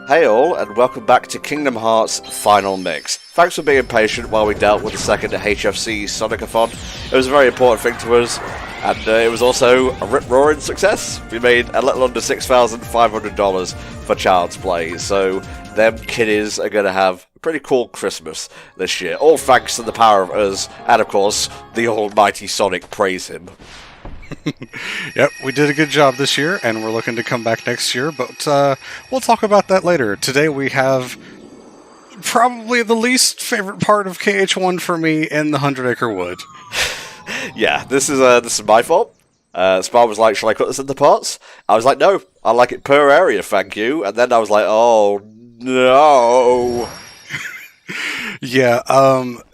Hey all, and welcome back to Kingdom Hearts Final Mix. Thanks for being patient while we dealt with the second HFC Sonicathon. It was a very important thing to us, and it was also a rip-roaring success. We made a little under $6,500 for Child's Play, so them kiddies are going to have a pretty cool Christmas this year. All thanks to the power of us, and of course, the almighty Sonic, praise him. Yep, we did a good job this year, and we're looking to come back next year, but we'll talk about that later. Today we have probably the least favorite part of KH1 for me in the 100 Acre Wood. Yeah, this is my fault. Spar was like, shall I cut this into parts? I was like, no, I like it per area, thank you. And then I was like, oh, no. Yeah,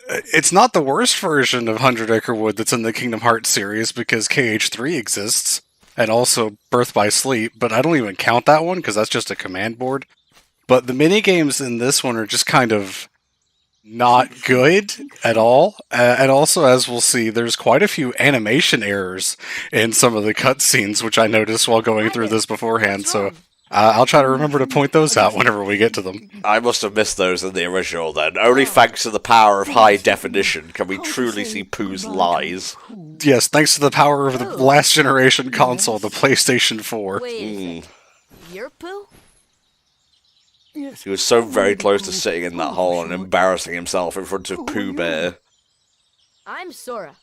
it's not the worst version of 100 Acre Wood that's in the Kingdom Hearts series, because KH3 exists, and also Birth by Sleep, but I don't even count that one, because that's just a command board. But the minigames in this one are just kind of not good at all, and also, as we'll see, there's quite a few animation errors in some of the cutscenes, which I noticed while going through this beforehand, so I'll try to remember to point those out whenever we get to them. I must have missed those in the original then. Only thanks to the power of high definition can we truly see Pooh's lies. Yes, thanks to the power of the last generation console, the PlayStation 4. Wait, you're Pooh? He was so very close to sitting in that hole and embarrassing himself in front of Pooh Bear. I'm Sora.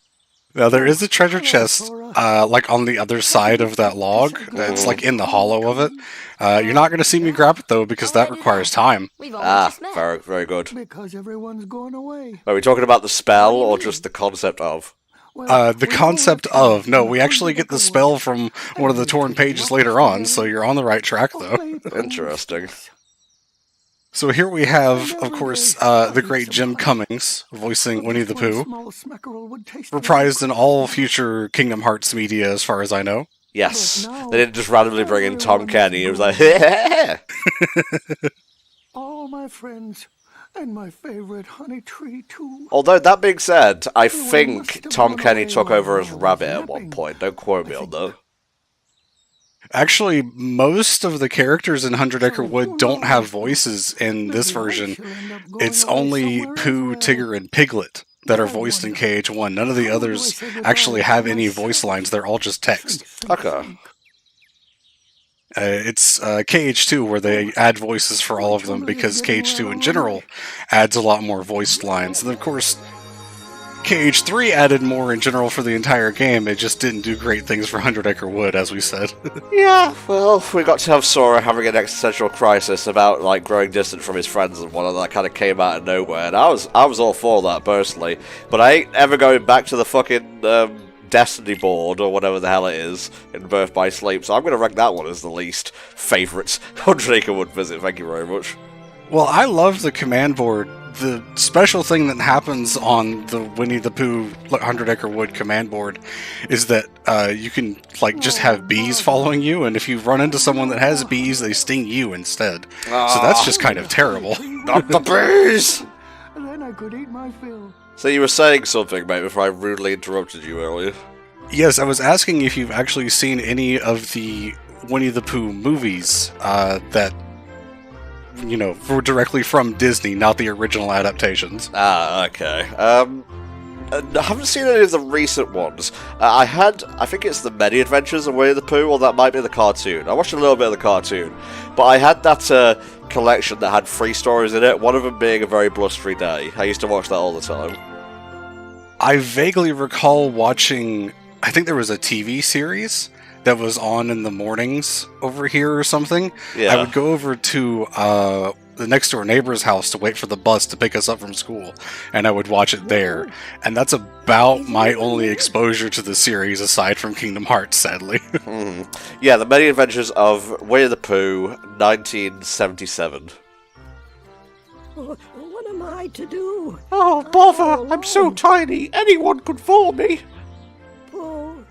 Now, there is a treasure chest, like, on the other side of that log. It's, like, in the hollow of it. You're not going to see me grab it, though, because that requires time. Very, very good. Because everyone's going away. Are we talking about the spell, or just the concept of? The concept of. No, we actually get the spell from one of the torn pages later on, so you're on the right track, though. Interesting. So here we have, of course, the great Jim Cummings, voicing Winnie the Pooh, reprised in all future Kingdom Hearts media, as far as I know. Yes, they didn't just randomly bring in Tom Kenny. It was like, all my friends and my favorite honey tree too. Although that being said, I think Tom Kenny took over as Rabbit at one point. Don't quote me on that. Actually, most of the characters in 100 Acre Wood don't have voices in this version. It's only Pooh, Tigger, and Piglet that are voiced in KH1. None of the others actually have any voice lines. They're all just text. Okay. It's KH2 where they add voices for all of them, because KH2 in general adds a lot more voiced lines. And of course, KH3 added more in general for the entire game. It just didn't do great things for 100 Acre Wood, as we said. Yeah, well, we got to have Sora having an existential crisis about, like, growing distant from his friends and whatnot. That kind of came out of nowhere, and I was all for that, personally. But I ain't ever going back to the fucking Destiny board, or whatever the hell it is, in Birth by Sleep, so I'm going to rank that one as the least favourite 100 Acre Wood visit, thank you very much. Well, I love the command board. The special thing that happens on the Winnie the Pooh 100 Acre Wood command board is that you can, like, just have bees following you, and if you run into someone that has bees, they sting you instead. So that's just kind of terrible. Not the bees! And then I could eat my fill. So you were saying something, mate, before I rudely interrupted you earlier. Yes, I was asking if you've actually seen any of the Winnie the Pooh movies that, you know, were directly from Disney, not the original adaptations. Okay. I haven't seen any of the recent ones. I think it's the Many Adventures of Winnie the Pooh, or that might be the cartoon. I watched a little bit of the cartoon, but I had that collection that had 3 stories in it, one of them being A Very Blustery Day. I used to watch that all the time. I vaguely recall watching, I think there was a TV series that was on in the mornings over here or something. Yeah. I would go over to the next door neighbor's house to wait for the bus to pick us up from school, and I would watch it there. And that's about my only exposure to the series, aside from Kingdom Hearts, sadly. Yeah, The Many Adventures of Winnie the Pooh, 1977. What am I to do? Oh, bother! I'm so tiny, anyone could fool me! Pooh.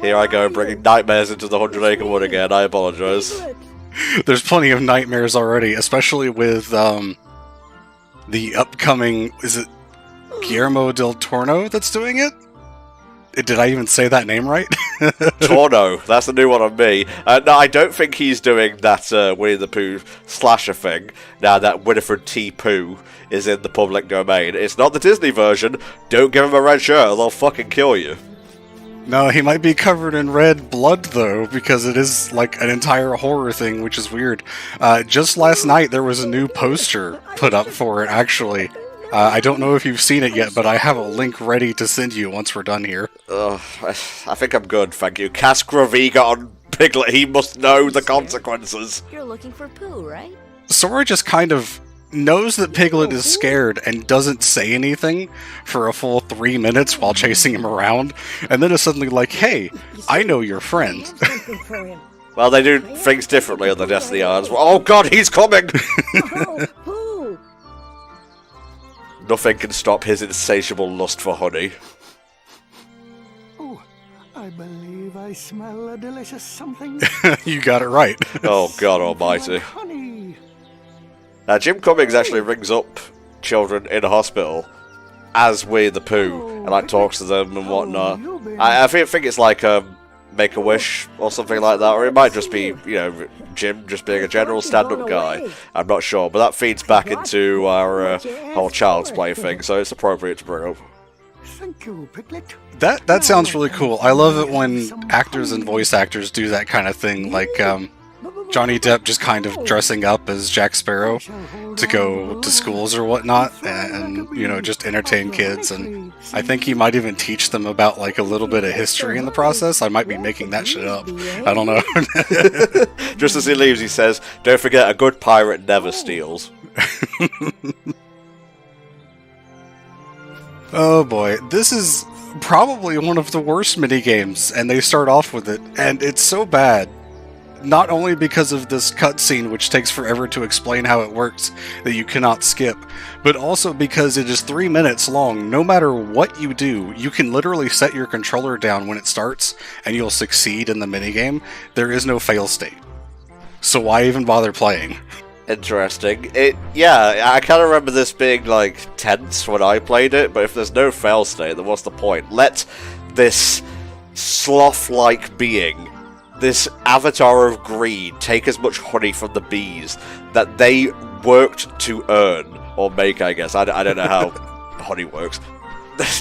Here I go, bringing nightmares into the 100 Acre Wood again, I apologise. There's plenty of nightmares already, especially with the upcoming, is it Guillermo del Toro that's doing it? Did I even say that name right? Torno, that's the new one on me. No, I don't think he's doing that Winnie the Pooh slasher thing now that Winifred T. Pooh is in the public domain. It's not the Disney version. Don't give him a red shirt or they'll fucking kill you. No, he might be covered in red blood, though, because it is, like, an entire horror thing, which is weird. Just last night, there was a new poster put up for it, actually. I don't know if you've seen it yet, but I have a link ready to send you once we're done here. I think I'm good, thank you. Cast Graviga on Piglet, he must know the consequences. You're looking for Pooh, right? Sora just kind of knows that Piglet is scared and doesn't say anything for a full 3 minutes while chasing him around, and then is suddenly like, hey, I know your friend. Well, they do things differently on the Destiny Islands. Oh god, he's coming! Oh, Pooh! Nothing can stop his insatiable lust for honey. Oh, I believe I smell a delicious something. You got it right. Oh god almighty. Honey. Now, Jim Cummings actually rings up children in a hospital as Winnie the Pooh and like talks to them and whatnot. I think it's like Make-A-Wish or something like that, or it might just be, you know, Jim just being a general stand-up guy. I'm not sure, but that feeds back into our whole Child's Play thing, so it's appropriate to bring up. Thank you, Piglet. That sounds really cool. I love it when actors and voice actors do that kind of thing, like Johnny Depp just kind of dressing up as Jack Sparrow to go to schools or whatnot, and you know, just entertain kids. And I think he might even teach them about like a little bit of history in the process. I might be making that shit up. I don't know. Just as he leaves, he says, "Don't forget, a good pirate never steals." Oh boy, this is probably one of the worst minigames, and they start off with it, and it's so bad. Not only because of this cutscene, which takes forever to explain how it works, that you cannot skip, but also because it is 3 minutes long. No matter what you do, you can literally set your controller down when it starts, and you'll succeed in the minigame. There is no fail state. So why even bother playing? Interesting. Yeah, I kind of remember this being, like, tense when I played it, but if there's no fail state, then what's the point? Let this sloth-like being, this avatar of greed, take as much honey from the bees that they worked to earn, or make, I guess. I don't know how honey works.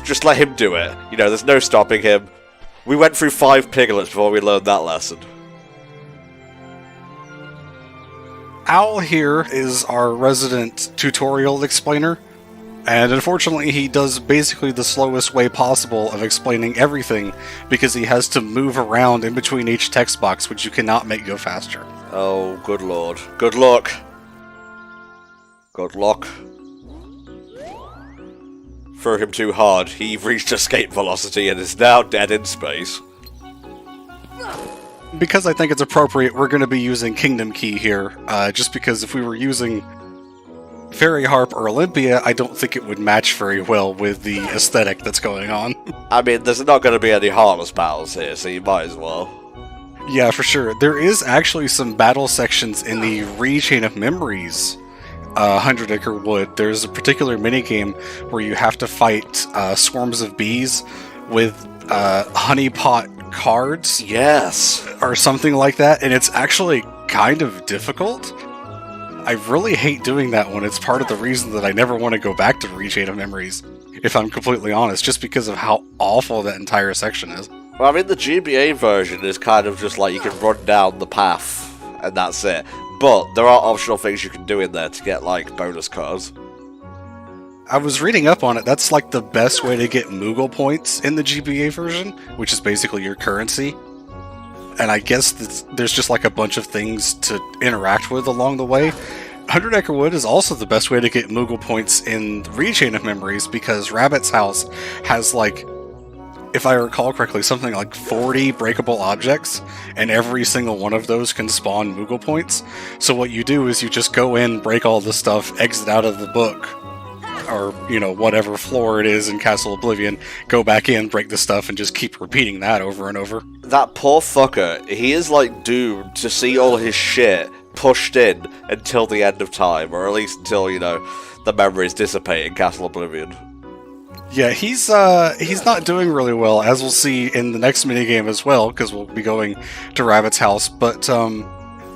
Just let him do it. You know, there's no stopping him. We went through 5 piglets before we learned that lesson. Owl here is our resident tutorial explainer, and unfortunately he does basically the slowest way possible of explaining everything because he has to move around in between each text box, which you cannot make go faster. Oh, good lord. Good luck. Good luck. Threw him too hard. He reached escape velocity and is now dead in space. Because I think it's appropriate, we're going to be using Kingdom Key here, just because if we were using Fairy Harp or Olympia, I don't think it would match very well with the aesthetic that's going on. I mean, there's not going to be any Heartless battles here, so you might as well. Yeah, for sure. There is actually some battle sections in the Chain of Memories 100 Acre Wood. There's a particular minigame where you have to fight swarms of bees with honeypot cards. Yes. Or something like that, and it's actually kind of difficult. I really hate doing that one. It's part of the reason that I never want to go back to Chain of Memories, if I'm completely honest, just because of how awful that entire section is. Well, I mean, the GBA version is kind of just like you can run down the path, and that's it. But there are optional things you can do in there to get, like, bonus cards. I was reading up on it. That's like the best way to get Moogle points in the GBA version, which is basically your currency. And I guess there's just like a bunch of things to interact with along the way. 100 Acre Wood is also the best way to get Moogle points in Chain of Memories because Rabbit's house has, like, if I recall correctly, something like 40 breakable objects, and every single one of those can spawn Moogle points. So what you do is you just go in, break all the stuff, exit out of the book, or, you know, whatever floor it is in Castle Oblivion, go back in, break the stuff, and just keep repeating that over and over. That poor fucker, he is, like, doomed to see all his shit pushed in until the end of time, or at least until, you know, the memories dissipate in Castle Oblivion. Yeah, he's not doing really well, as we'll see in the next minigame as well, because we'll be going to Rabbit's house. But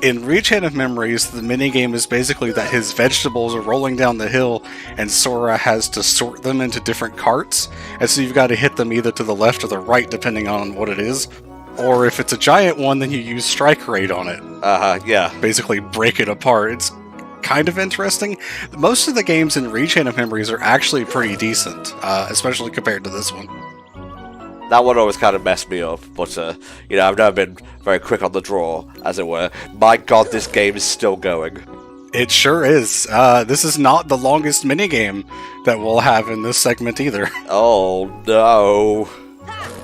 in Rechain of Memories, the minigame is basically that his vegetables are rolling down the hill, and Sora has to sort them into different carts, and so you've got to hit them either to the left or the right, depending on what it is. Or if it's a giant one, then you use Strike Rate on it. Yeah. Basically break it apart. It's kind of interesting. Most of the games in Rechain of Memories are actually pretty decent, especially compared to this one. That one always kind of messed me up, but, you know, I've never been very quick on the draw, as it were. My god, this game is still going. It sure is. This is not the longest minigame that we'll have in this segment either. Oh, no.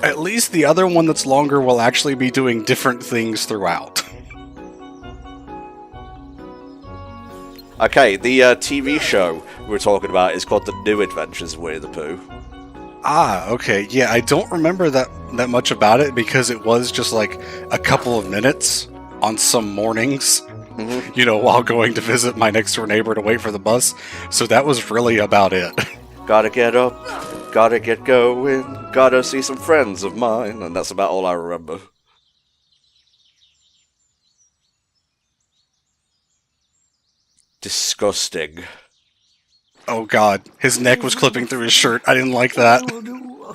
At least the other one that's longer will actually be doing different things throughout. Okay, the TV show we're talking about is called The New Adventures of Winnie the Pooh. Ah, okay. Yeah, I don't remember that much about it because it was just like a couple of minutes on some mornings, you know, while going to visit my next door neighbor to wait for the bus. So that was really about it. Gotta get up, gotta get going, gotta see some friends of mine, and that's about all I remember. Disgusting. Oh god, his neck was clipping through his shirt. I didn't like that.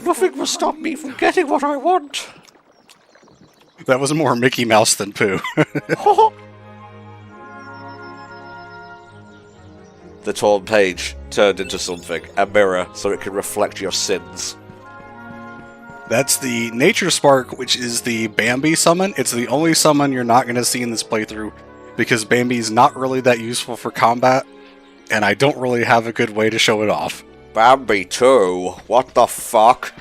Nothing will stop me from getting what I want. That was more Mickey Mouse than Pooh. The torn page turned into something, a mirror, so it can reflect your sins. That's the Nature Spark, which is the Bambi summon. It's the only summon you're not going to see in this playthrough, because Bambi's not really that useful for combat, and I don't really have a good way to show it off. Bambi too? What the fuck?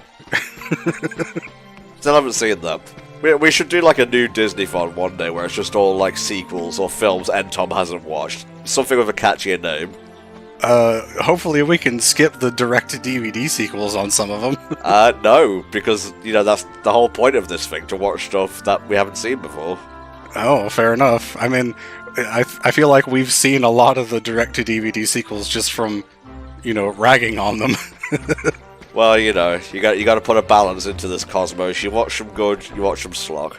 Still haven't seen that. We should do like a new Disney font one day where it's just all like sequels or films Tom hasn't watched. Something with a catchier name. Hopefully we can skip the direct-to-DVD sequels on some of them. No, because, you know, that's the whole point of this thing, to watch stuff that we haven't seen before. Oh, fair enough. I mean, I feel like we've seen a lot of the direct-to-DVD sequels just from, you know, ragging on them. Well, you know, you got to put a balance into this cosmos. You watch some good, you watch some slog.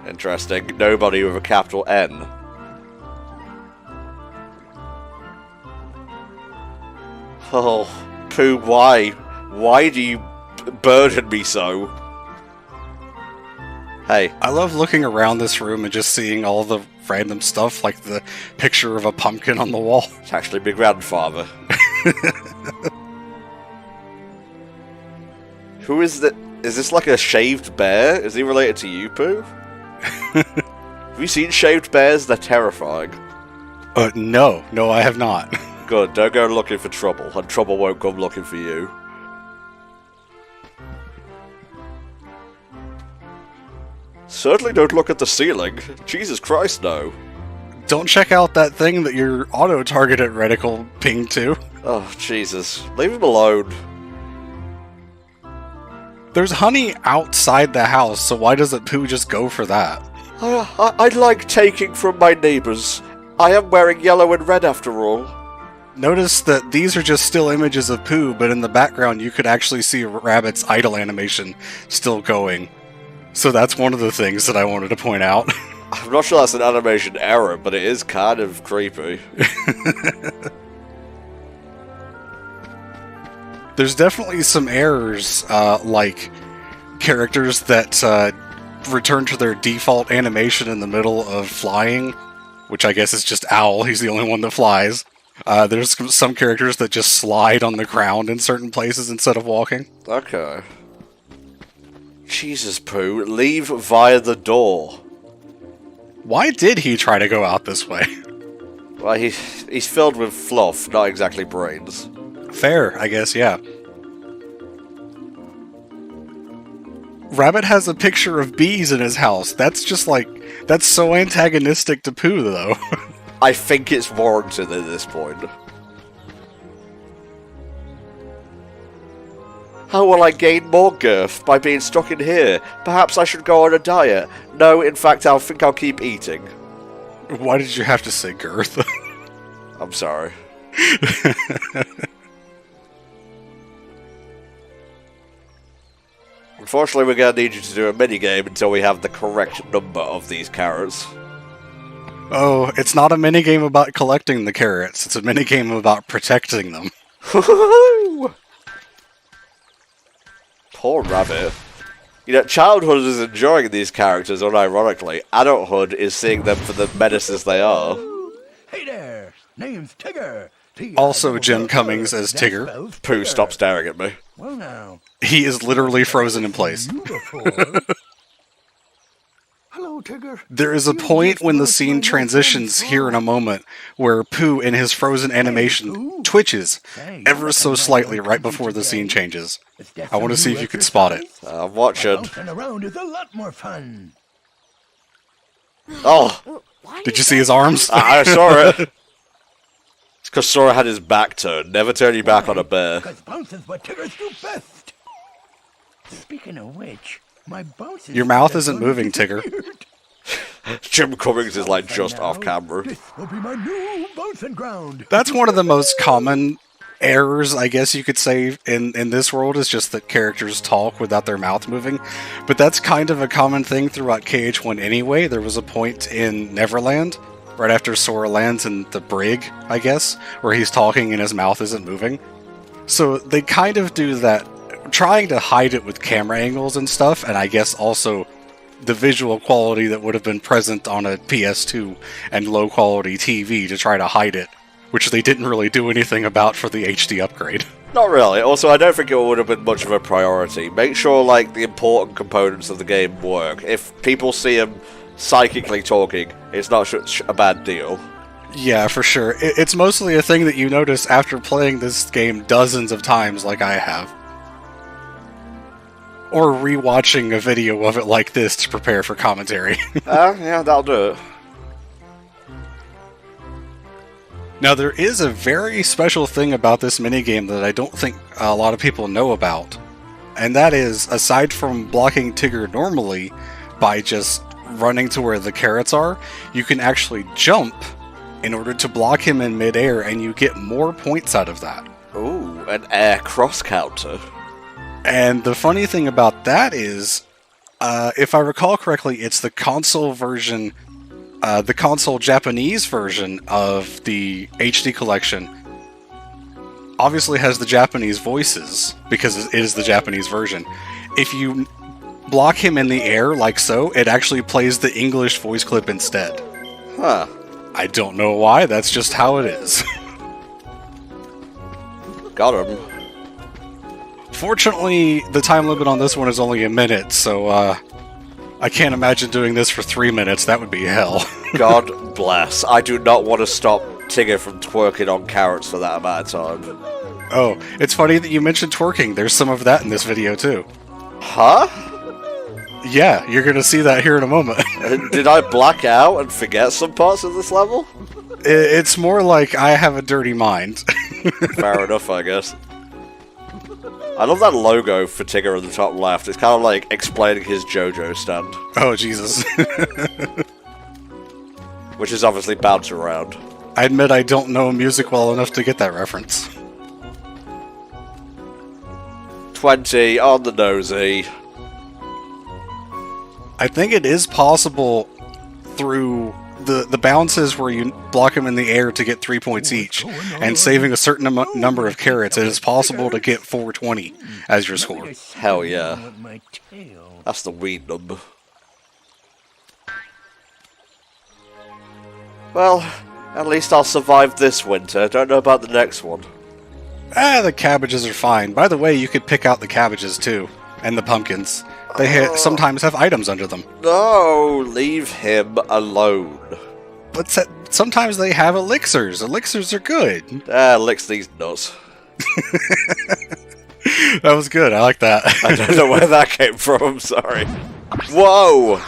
Interesting. Nobody with a capital N. Oh, Pooh, why? Why do you burden me so? Hey. I love looking around this room and just seeing all the random stuff, like the picture of a pumpkin on the wall. It's actually my grandfather. Who is that? Is this like a shaved bear? Is he related to you, Pooh? Have you seen shaved bears? They're terrifying. No, I have not. Good, don't go looking for trouble, and trouble won't come looking for you. Certainly don't look at the ceiling. Jesus Christ, no. Don't check out that thing that your auto-targeted reticle pinged to. Oh, Jesus. Leave him alone. There's honey outside the house, so why doesn't Pooh just go for that? I like taking from my neighbors. I am wearing yellow and red after all. Notice that these are just still images of Pooh, but in the background you could actually see Rabbit's idle animation still going. So that's one of the things that I wanted to point out. I'm not sure that's an animation error, but it is kind of creepy. There's definitely some errors, like characters that return to their default animation in the middle of flying, which I guess is just Owl, he's the only one that flies. There's some characters that just slide on the ground in certain places instead of walking. Okay. Jesus, Pooh, leave via the door. Why did he try to go out this way? Well, he's filled with fluff, not exactly brains. Fair, I guess, yeah. Rabbit has a picture of bees in his house. That's just like, that's so antagonistic to Pooh, though. I think it's warranted at this point. How will I gain more girth by being stuck in here? Perhaps I should go on a diet. No, in fact, I think I'll keep eating. Why did you have to say girth? I'm sorry. Unfortunately, we're going to need you to do a minigame until we have the correct number of these carrots. Oh, it's not a minigame about collecting the carrots. It's a minigame about protecting them. Poor rabbit. You know, childhood is enjoying these characters, unironically. Adulthood is seeing them for the menaces they are. Hey there, name's Tigger. Also, Jim Cummings as Tigger. Pooh, stop staring at me. Well now, He is literally frozen in place. beautiful. Hello, Tigger. There is a point when the scene transitions here in a moment where Pooh in his frozen animation twitches ever so slightly right before the scene changes. I want to see if you can spot it. I'm watching. Bouncing around is a lot more fun. Oh, Why Did you see his arms? I saw it. It's because Sora had his back turned. Never turn your back on a bear. Because bouncing's what Tiggers do best. Speaking of which, my bouncing. Your mouth isn't moving, Tigger. Jim Cummings is like just off camera. This will be my new bouncing ground. That's one of the most common errors, I guess you could say, in this world, is just that characters talk without their mouth moving. But that's kind of a common thing throughout KH1 anyway. There was a point in Neverland, right after Sora lands in the brig, I guess, where he's talking and his mouth isn't moving. So they kind of do that, trying to hide it with camera angles and stuff, and I guess also the visual quality that would have been present on a PS2 and low quality TV to try to hide it, which they didn't really do anything about for the HD upgrade. Not really. Also, I don't think it would have been much of a priority. Make sure, like, the important components of the game work. If people see him psychically talking, it's not such a bad deal. Yeah, for sure. It's mostly a thing that you notice after playing this game dozens of times like I have. Or rewatching a video of it like this to prepare for commentary. Yeah, that'll do it. Now, there is a very special thing about this minigame that I don't think a lot of people know about. And that is, aside from blocking Tigger normally by just running to where the carrots are, you can actually jump in order to block him in midair, and you get more points out of that. Ooh, an air cross counter. And the funny thing about that is, if I recall correctly, it's the console version, the console Japanese version of the HD collection. Obviously has the Japanese voices, because it is the Japanese version. If you block him in the air like so, it actually plays the English voice clip instead. Huh. I don't know why, that's just how it is. Got him. Fortunately, the time limit on this one is only a minute, so I can't imagine doing this for 3 minutes. That would be hell. God bless. I do not want to stop Tigger from twerking on carrots for that amount of time. Oh, it's funny that you mentioned twerking. There's some of that in this video, too. Huh? Yeah, you're gonna see that here in a moment. Did I black out and forget some parts of this level? It's more like I have a dirty mind. Fair enough, I guess. I love that logo for Tigger in the top left. It's kind of like explaining his JoJo stand. Oh, Jesus. Which is obviously bounce around. I admit I don't know music well enough to get that reference. 20 on the nosy. I think it is possible through the bounces where you block them in the air to get 3 points each, and saving a certain number of carrots, it is possible to get 420 as your score. Hell yeah. That's the weed number. Well, at least I'll survive this winter. Don't know about the next one. The cabbages are fine. By the way, you could pick out the cabbages too, and the pumpkins. They sometimes have items under them. No, leave him alone. But sometimes they have elixirs. Elixirs are good. Licks these nuts. That was good. I like that. I don't know where that came from, I'm sorry. Whoa!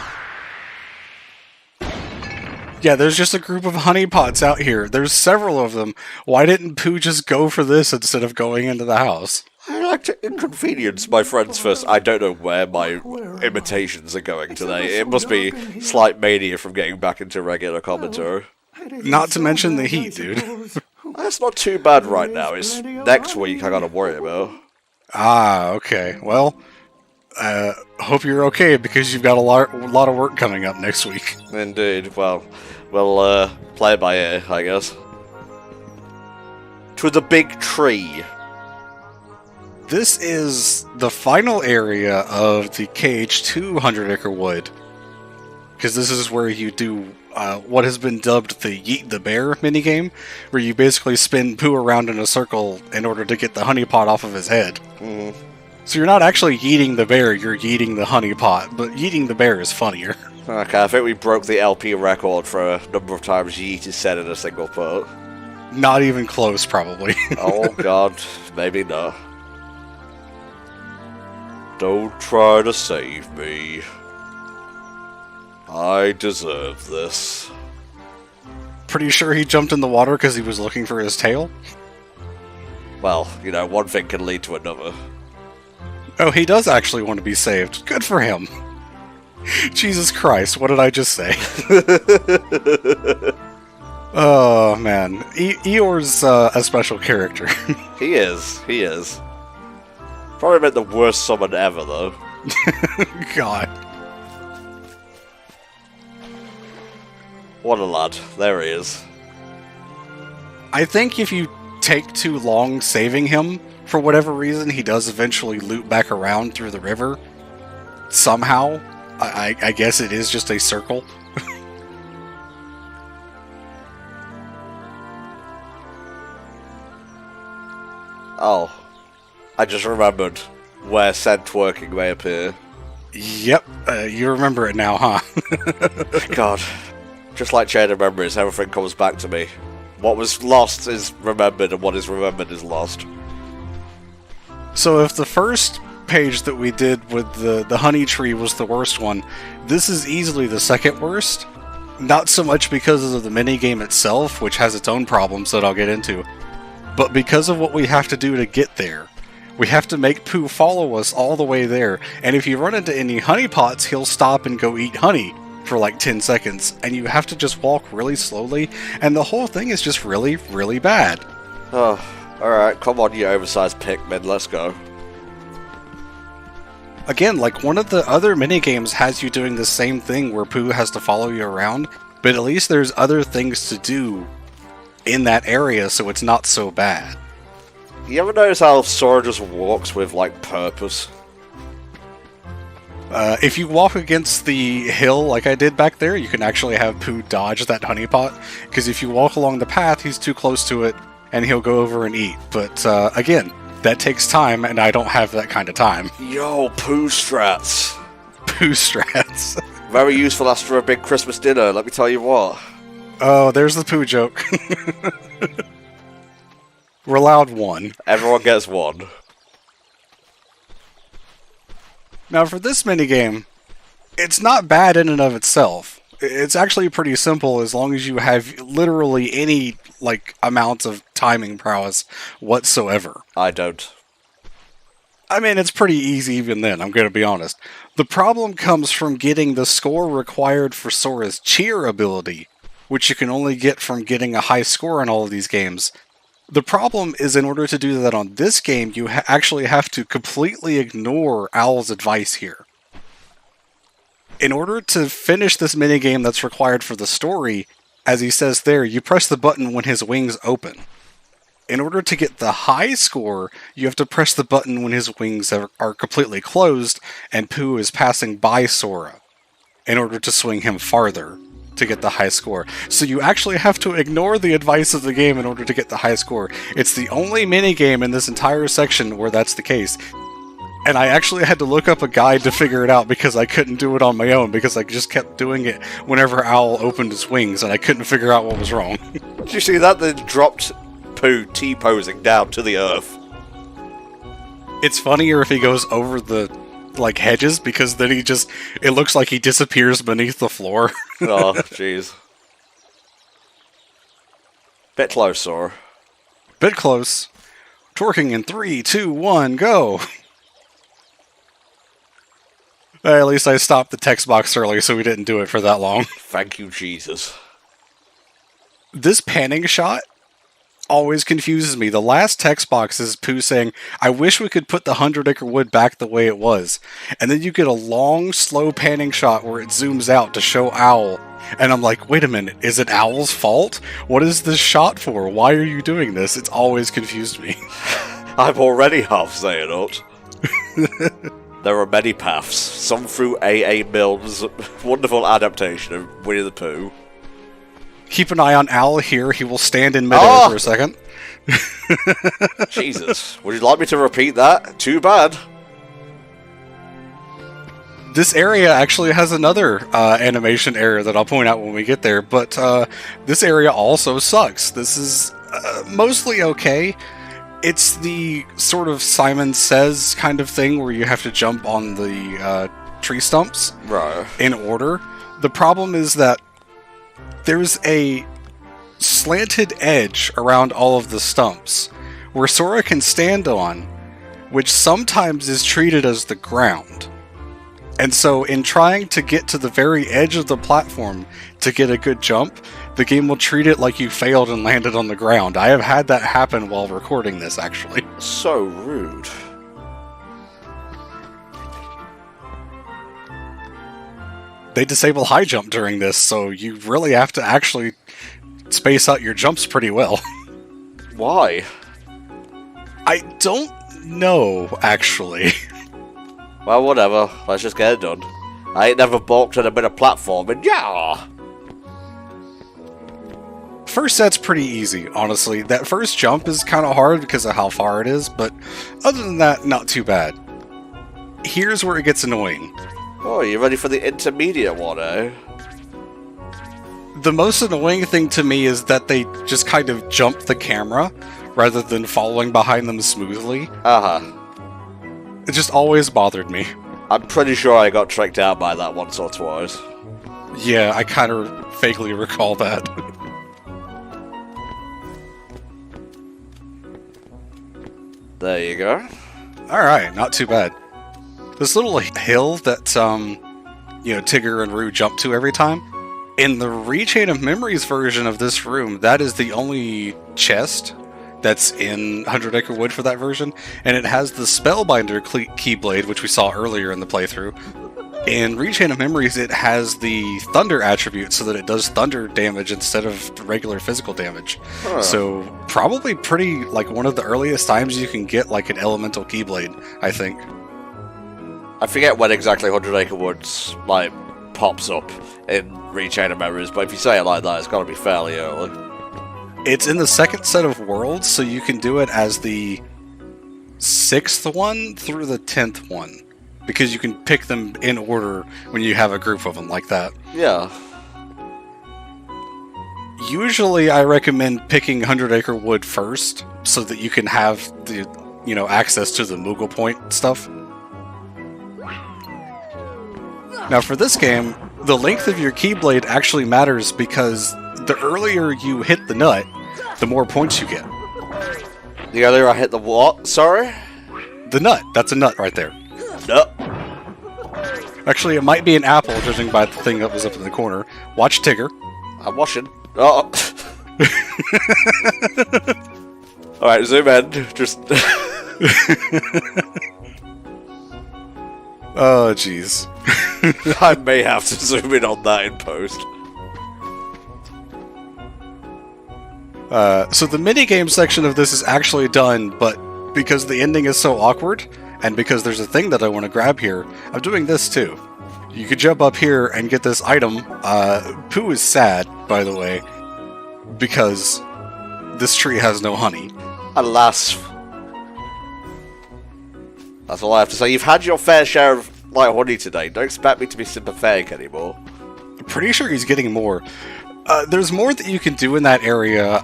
Yeah, there's just a group of honeypots out here. There's several of them. Why didn't Pooh just go for this instead of going into the house? I like to inconvenience my friends first. I don't know where my imitations are going today. It must be slight mania from getting back into regular commentary. Not to mention the heat, dude. That's not too bad right now. It's next week I gotta worry about. Ah, okay. Well, hope you're okay because you've got a lot of work coming up next week. Indeed. Well, we'll play it by ear, I guess. To the big tree. This is the final area of the KH2 100 Acre Wood. Because this is where you do what has been dubbed the Yeet the Bear minigame, where you basically spin Pooh around in a circle in order to get the honey pot off of his head. Mm. So you're not actually yeeting the bear, you're yeeting the honey pot, but yeeting the bear is funnier. Okay, I think we broke the LP record for a number of times Yeet is said in a single part. Not even close, probably. Oh god, maybe not. Don't try to save me. I deserve this. Pretty sure he jumped in the water because he was looking for his tail? Well, you know, one thing can lead to another. Oh, he does actually want to be saved. Good for him. Jesus Christ, what did I just say? Oh, man. Eeyore's a special character. He is. Probably meant the worst summon ever, though. God. What a lad. There he is. I think if you take too long saving him, for whatever reason, he does eventually loop back around through the river. Somehow. I guess it is just a circle. Oh. I just remembered where said twerking may appear. Yep, you remember it now, huh? God. Just like Chain Memories, everything comes back to me. What was lost is remembered, and what is remembered is lost. So if the first page that we did with the honey tree was the worst one, this is easily the second worst. Not so much because of the minigame itself, which has its own problems that I'll get into, but because of what we have to do to get there. We have to make Pooh follow us all the way there, and if you run into any honey pots, he'll stop and go eat honey for like 10 seconds, and you have to just walk really slowly, and the whole thing is just really, really bad. Oh, alright, come on you oversized Pikmin, let's go. Again, like one of the other minigames has you doing the same thing where Pooh has to follow you around, but at least there's other things to do in that area, so it's not so bad. You ever notice how Sora just walks with, like, purpose? If you walk against the hill like I did back there, you can actually have Pooh dodge that honey pot, because if you walk along the path, he's too close to it, and he'll go over and eat. But, again, that takes time, and I don't have that kind of time. Yo, Pooh strats. Pooh strats. Very useful after a big Christmas dinner, let me tell you what. Oh, there's the Pooh joke. We're allowed one. Everyone gets one. Now for this minigame, it's not bad in and of itself. It's actually pretty simple as long as you have literally any, like, amount of timing prowess whatsoever. I don't. I mean, it's pretty easy even then, I'm gonna be honest. The problem comes from getting the score required for Sora's cheer ability, which you can only get from getting a high score in all of these games. The problem is in order to do that on this game, you actually have to completely ignore Owl's advice here. In order to finish this minigame that's required for the story, as he says there, you press the button when his wings open. In order to get the high score, you have to press the button when his wings are completely closed and Pooh is passing by Sora, in order to swing him farther to get the high score. So you actually have to ignore the advice of the game in order to get the high score. It's the only minigame in this entire section where that's the case. And I actually had to look up a guide to figure it out because I couldn't do it on my own, because I just kept doing it whenever Owl opened his wings and I couldn't figure out what was wrong. Did you see that? They dropped Pooh T-posing down to the earth. It's funnier if he goes over the, like, hedges, because then it looks like he disappears beneath the floor. Oh, jeez. Bit close, Sora. Bit close. Twerking in 3, 2, 1, go! At least I stopped the text box early, so we didn't do it for that long. Thank you, Jesus. This panning shot always confuses me. The last text box is Pooh saying, I wish we could put the 100-acre wood back the way it was. And then you get a long, slow panning shot where it zooms out to show Owl. And I'm like, wait a minute, is it Owl's fault? What is this shot for? Why are you doing this? It's always confused me. I'm already half saying it. There are many paths, some through A.A. Milne's wonderful adaptation of Winnie the Pooh. Keep an eye on Owl here. He will stand in midair for a second. Jesus. Would you like me to repeat that? Too bad. This area actually has another animation error that I'll point out when we get there, but this area also sucks. This is mostly okay. It's the sort of Simon Says kind of thing where you have to jump on the tree stumps in order. The problem is that there's a slanted edge around all of the stumps where Sora can stand on, which sometimes is treated as the ground. And so in trying to get to the very edge of the platform to get a good jump, the game will treat it like you failed and landed on the ground. I have had that happen while recording this, actually. So rude. They disable high jump during this, so you really have to actually space out your jumps pretty well. Why? I don't know, actually. Well, whatever. Let's just get it done. I ain't never balked at a bit of platforming. Yeah! First set's pretty easy, honestly. That first jump is kind of hard because of how far it is, but other than that, not too bad. Here's where it gets annoying. Oh, you ready for the intermediate one, eh? The most annoying thing to me is that they just kind of jump the camera rather than following behind them smoothly. Uh-huh. It just always bothered me. I'm pretty sure I got tricked out by that once or twice. Yeah, I kind of vaguely recall that. There you go. Alright, not too bad. This little hill that, Tigger and Roo jump to every time, in the Rechain of Memories version of this room, that is the only chest that's in 100-acre wood for that version, and it has the Spellbinder Keyblade, which we saw earlier in the playthrough. In Rechain of Memories, it has the Thunder attribute, so that it does thunder damage instead of regular physical damage. Huh. So, probably pretty, one of the earliest times you can get, an elemental Keyblade, I think. I forget when exactly 100 Acre Woods, pops up in Rechain of Memories, but if you say it like that, it's gotta be fairly early. It's in the second set of worlds, so you can do it as the 6th one through the 10th one. Because you can pick them in order when you have a group of them like that. Yeah. Usually I recommend picking 100-acre wood first, so that you can have the, access to the Moogle point stuff. Now for this game, the length of your Keyblade actually matters because the earlier you hit the nut, the more points you get. The earlier I hit the what? Sorry? The nut. That's a nut right there. No. Actually, it might be an apple, judging by the thing that was up in the corner. Watch Tigger. I'm watching. Oh. Alright, zoom in. Just... Oh, jeez. I may have to zoom in on that in post. So the minigame section of this is actually done, but because the ending is so awkward, and because there's a thing that I want to grab here, I'm doing this too. You could jump up here and get this item. Pooh is sad, by the way, because this tree has no honey. Alas. That's all I have to say. You've had your fair share of honey today. Don't expect me to be sympathetic anymore. I'm pretty sure he's getting more. There's more that you can do in that area.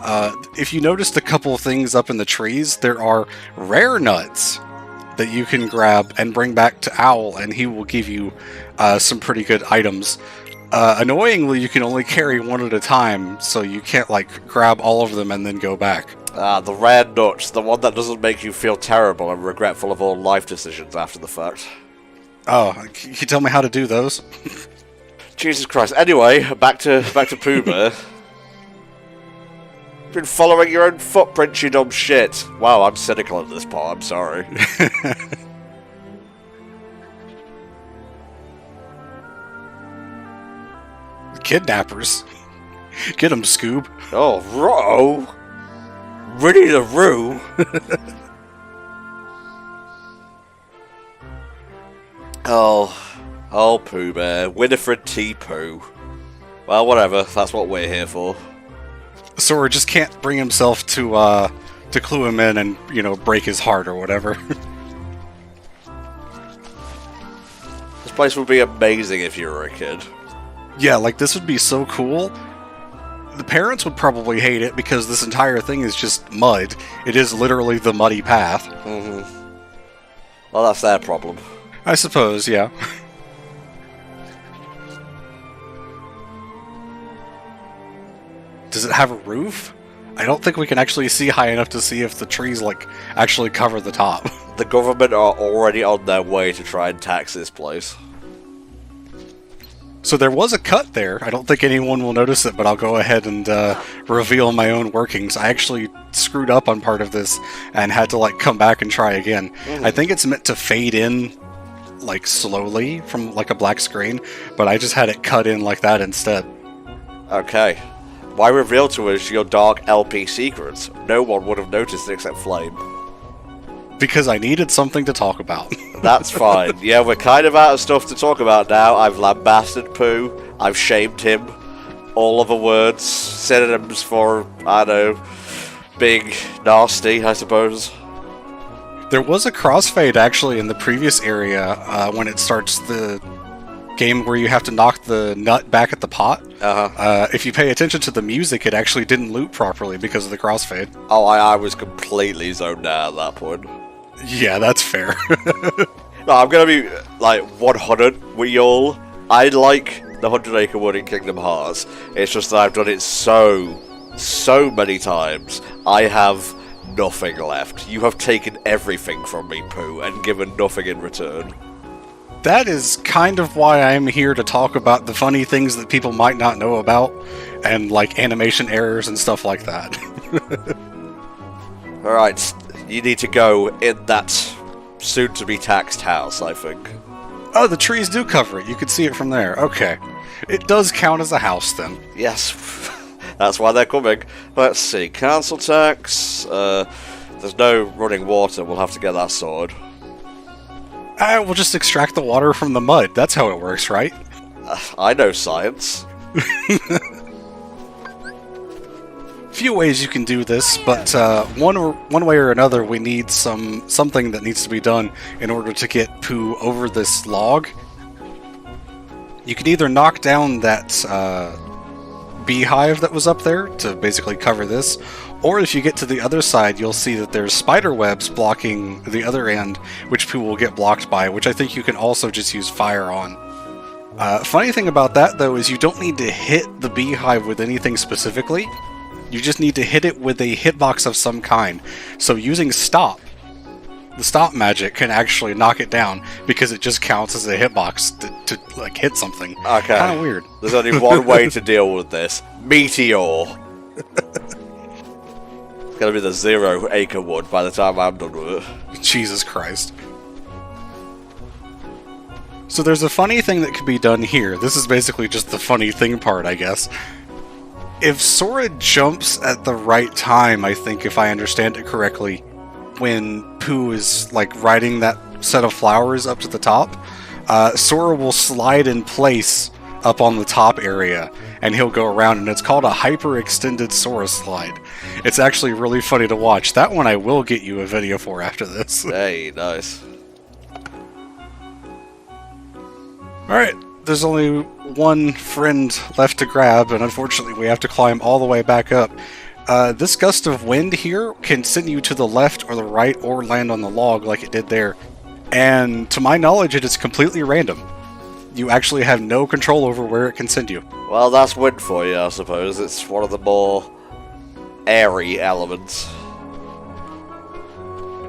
If you noticed a couple of things up in the trees, there are rare nuts that you can grab and bring back to Owl, and he will give you some pretty good items. Annoyingly, you can only carry one at a time, so you can't, grab all of them and then go back. The rare nuts, the one that doesn't make you feel terrible and regretful of all life decisions after the fact. Oh, can you tell me how to do those? Jesus Christ. Anyway, back to Pooh Bear. Been following your own footprints, you dumb shit. Wow, I'm cynical at this part, I'm sorry. Kidnappers. Get 'em, Scoob. Oh, Ro! Ready to roo! Oh, Pooh Bear. Winifred T. Pooh. Well, whatever. That's what we're here for. Sora just can't bring himself to clue him in and, break his heart or whatever. This place would be amazing if you were a kid. Yeah, like, this would be so cool. The parents would probably hate it because this entire thing is just mud. It is literally the muddy path. Mm-hmm. Well, that's their problem. I suppose, yeah. Does it have a roof? I don't think we can actually see high enough to see if the trees, actually cover the top. The government are already on their way to try and tax this place. So there was a cut there. I don't think anyone will notice it, but I'll go ahead and reveal my own workings. I actually screwed up on part of this and had to, come back and try again. I think it's meant to fade in, slowly from, a black screen, but I just had it cut in like that instead. Okay. Why reveal to us your dark LP secrets? No one would have noticed except Flame. Because I needed something to talk about. That's fine. Yeah, we're kind of out of stuff to talk about now. I've lambasted Pooh. I've shamed him. All other words, synonyms for, I don't know, big, nasty, I suppose. There was a crossfade, actually, in the previous area when it starts the game where you have to knock the nut back at the pot. If you pay attention to the music, it actually didn't loop properly because of the crossfade. Oh, I was completely zoned out at that point. Yeah, that's fair. No, I'm gonna be, 100 with y'all. I like the 100 Acre Wood in Kingdom Hearts. It's just that I've done it so many times. I have nothing left. You have taken everything from me, Pooh, and given nothing in return. That is kind of why I'm here to talk about the funny things that people might not know about, and animation errors and stuff like that. Alright, you need to go in that soon-to-be taxed house, I think. Oh, the trees do cover it. You can see it from there. Okay. It does count as a house, then. Yes, that's why they're coming. Let's see, council tax, there's no running water, we'll have to get that sorted. We'll just extract the water from the mud. That's how it works, right? I know science. Few ways you can do this, but one way or another, we need something that needs to be done in order to get Pooh over this log. You can either knock down that beehive that was up there to basically cover this, or if you get to the other side, you'll see that there's spider webs blocking the other end, which Pooh will get blocked by, which I think you can also just use fire on. Funny thing about that, though, is you don't need to hit the beehive with anything specifically. You just need to hit it with a hitbox of some kind. So using stop, the stop magic can actually knock it down because it just counts as a hitbox to hit something. Okay. Kind of weird. There's only one way to deal with this. Meteor. It's gonna be the 0 Acre Wood by the time I'm done with it. Jesus Christ. So there's a funny thing that could be done here. This is basically just the funny thing part, I guess. If Sora jumps at the right time, I think, if I understand it correctly, when Pooh is, riding that set of flowers up to the top, Sora will slide in place up on the top area, and he'll go around, and it's called a hyper-extended Sora slide. It's actually really funny to watch. That one I will get you a video for after this. Hey, nice. Alright, there's only one friend left to grab, and unfortunately we have to climb all the way back up. This gust of wind here can send you to the left or the right or land on the log like it did there. And to my knowledge, it is completely random. You actually have no control over where it can send you. Well, that's wind for you, I suppose. It's one of the more airy elements.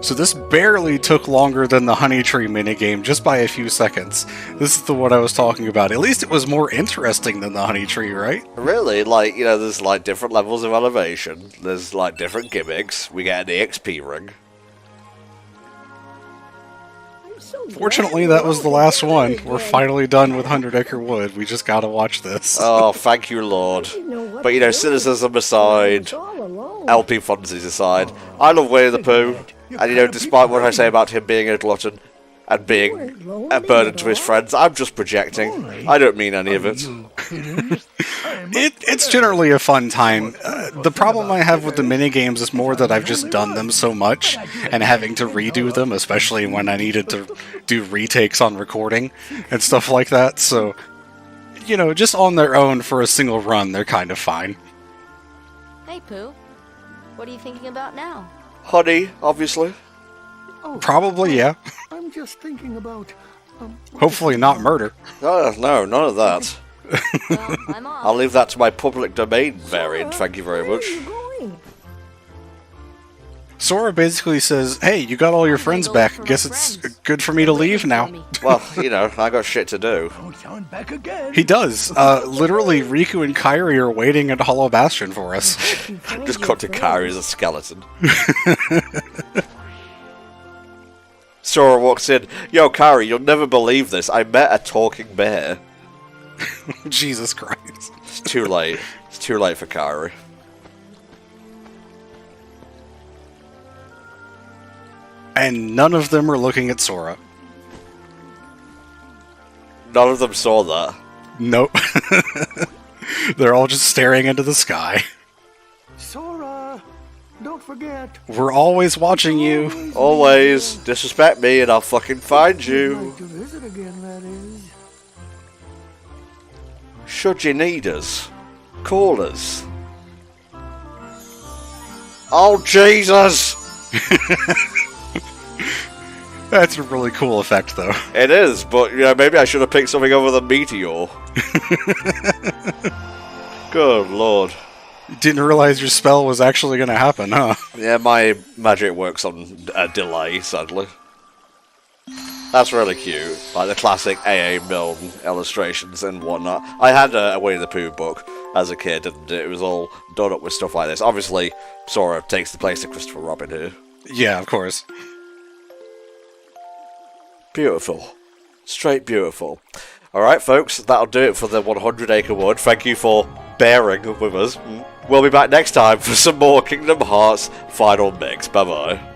So this barely took longer than the Honey Tree minigame, just by a few seconds. This is the one I was talking about. At least it was more interesting than the Honey Tree, right? Really, like, you know, there's like different levels of elevation, there's like different gimmicks, we get an EXP ring. Fortunately, that was the last one. We're finally done with 100 Acre Wood. We just gotta watch this. Oh, thank you, Lord. But, you know, cynicism aside, LP funsies aside, I love Winnie the Pooh, and, you know, despite what I say about him being a glutton and being a burden to his friends, I'm just projecting. I don't mean any of it. It's generally a fun time. The problem I have with the minigames is more that I've just done them so much, and having to redo them, especially when I needed to do retakes on recording and stuff like that, so, you know, just on their own for a single run, they're kind of fine. Hey, Pooh. What are you thinking about now? Honey, obviously. Probably, yeah. I'm just thinking about... Hopefully not murder. No, none of that. Well, I'm off. I'll leave that to my public domain variant, thank you very much. Sora basically says, hey, you got all your friends back. Guess it's good for me to leave now. Well, you know, I got shit to do. Don't sound back again. He does. Literally, Riku and Kairi are waiting at Hollow Bastion for us. Just cut to Kairi as a skeleton. Sora walks in. Yo, Kairi, you'll never believe this. I met a talking bear. Jesus Christ. It's too late. It's too late for Kairi. And none of them are looking at Sora. None of them saw that. Nope. They're all just staring into the sky. Sora, don't forget. We're always watching you. Always disrespect me and I'll fucking find you. Like to visit again, that is. Should you need us, call us. Oh, Jesus! That's a really cool effect, though. It is, but, you know, maybe I should have picked something over the meteor. Good lord. Didn't realize your spell was actually going to happen, huh? Yeah, my magic works on a delay, sadly. That's really cute. Like the classic A.A. Milne illustrations and whatnot. I had a Winnie the Pooh book as a kid, and it was all done up with stuff like this. Obviously, Sora takes the place of Christopher Robin here. Yeah, of course. Beautiful. Straight beautiful. Alright, folks, that'll do it for the 100 Acre Wood. Thank you for bearing with us. We'll be back next time for some more Kingdom Hearts Final Mix. Bye-bye.